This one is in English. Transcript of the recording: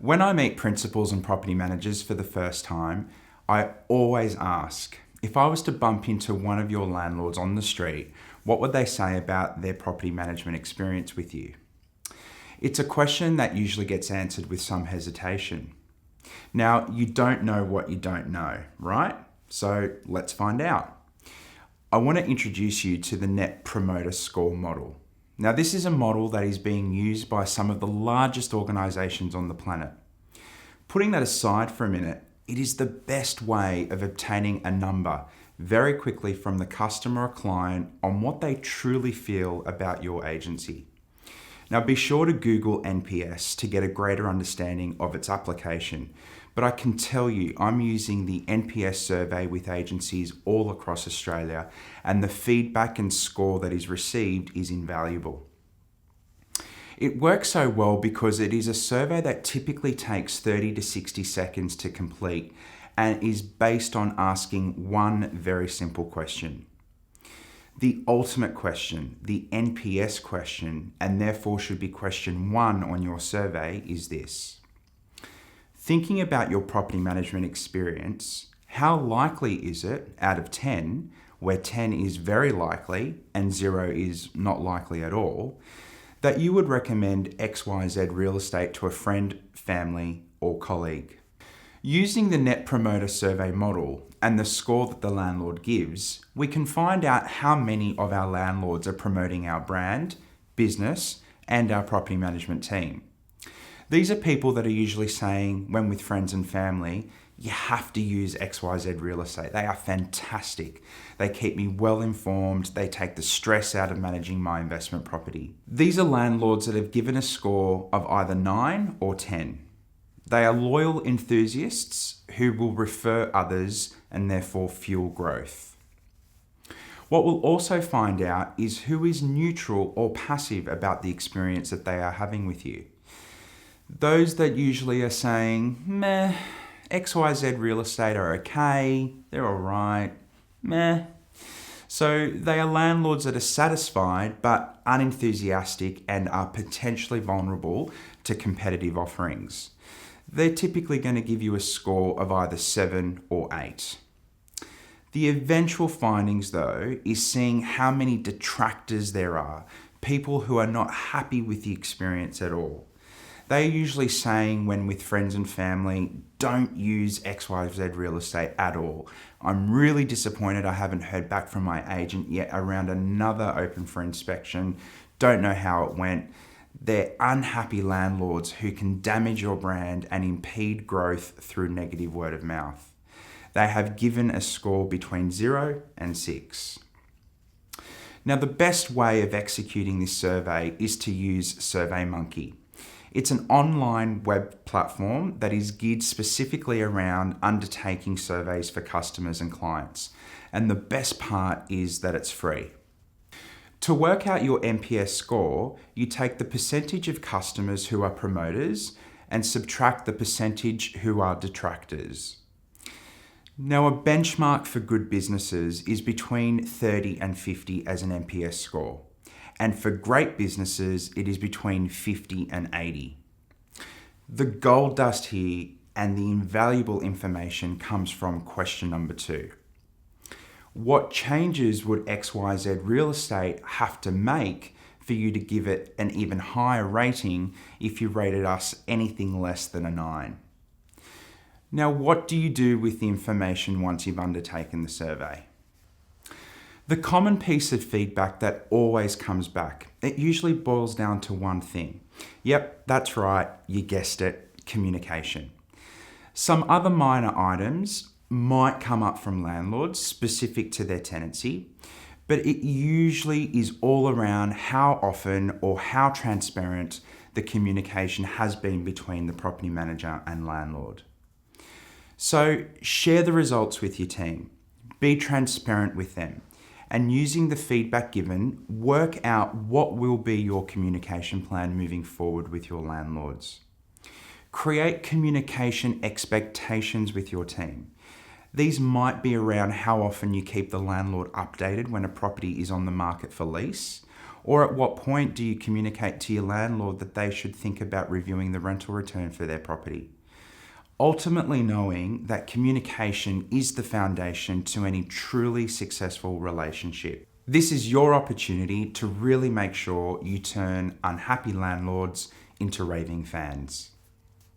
When I meet principals and property managers for the first time, I always ask, if I was to bump into one of your landlords on the street, what would they say about their property management experience with you? It's a question that usually gets answered with some hesitation. Now, you don't know what you don't know, right? So let's find out. I want to introduce you to the Net Promoter Score model. Now, this is a model that is being used by some of the largest organisations on the planet. Putting that aside for a minute, it is the best way of obtaining a number very quickly from the customer or client on what they truly feel about your agency. Now, be sure to Google NPS to get a greater understanding of its application, but I can tell you I'm using the NPS survey with agencies all across Australia, and the feedback and score that is received is invaluable. It works so well because it is a survey that typically takes 30 to 60 seconds to complete and is based on asking one very simple question. The ultimate question, the NPS question, and therefore should be question 1 on your survey, is this. Thinking about your property management experience, how likely is it out of 10, where 10 is very likely and 0 is not likely at all, that you would recommend XYZ real estate to a friend, family, or colleague? Using the Net Promoter Survey model and the score that the landlord gives, we can find out how many of our landlords are promoting our brand, business, and our property management team. These are people that are usually saying, when with friends and family, you have to use XYZ real estate. They are fantastic. They keep me well informed. They take the stress out of managing my investment property. These are landlords that have given a score of either 9 or 10. They are loyal enthusiasts who will refer others and therefore fuel growth. What we'll also find out is who is neutral or passive about the experience that they are having with you. Those that usually are saying, meh, XYZ real estate are okay, they're all right, meh. So they are landlords that are satisfied but unenthusiastic and are potentially vulnerable to competitive offerings. They're typically going to give you a score of either 7 or 8. The eventual findings, though, is seeing how many detractors there are, people who are not happy with the experience at all. They're usually saying, when with friends and family, don't use XYZ real estate at all. I'm really disappointed I haven't heard back from my agent yet around another open for inspection. Don't know how it went. They're unhappy landlords who can damage your brand and impede growth through negative word of mouth. They have given a score between 0 and 6. Now, the best way of executing this survey is to use SurveyMonkey. It's an online web platform that is geared specifically around undertaking surveys for customers and clients. And the best part is that it's free. To work out your NPS score, you take the percentage of customers who are promoters and subtract the percentage who are detractors. Now, a benchmark for good businesses is between 30 and 50 as an NPS score. And for great businesses, it is between 50 and 80. The gold dust here and the invaluable information comes from question number 2. What changes would XYZ real estate have to make for you to give it an even higher rating if you rated us anything less than a 9? Now, what do you do with the information once you've undertaken the survey? The common piece of feedback that always comes back, it usually boils down to one thing. Yep, that's right, you guessed it, communication. Some other minor items might come up from landlords specific to their tenancy, but it usually is all around how often or how transparent the communication has been between the property manager and landlord. So share the results with your team, be transparent with them, and using the feedback given, work out what will be your communication plan moving forward with your landlords. Create communication expectations with your team. These might be around how often you keep the landlord updated when a property is on the market for lease, Or at what point do you communicate to your landlord that they should think about reviewing the rental return for their property? Ultimately, knowing that communication is the foundation to any truly successful relationship. This is your opportunity to really make sure you turn unhappy landlords into raving fans.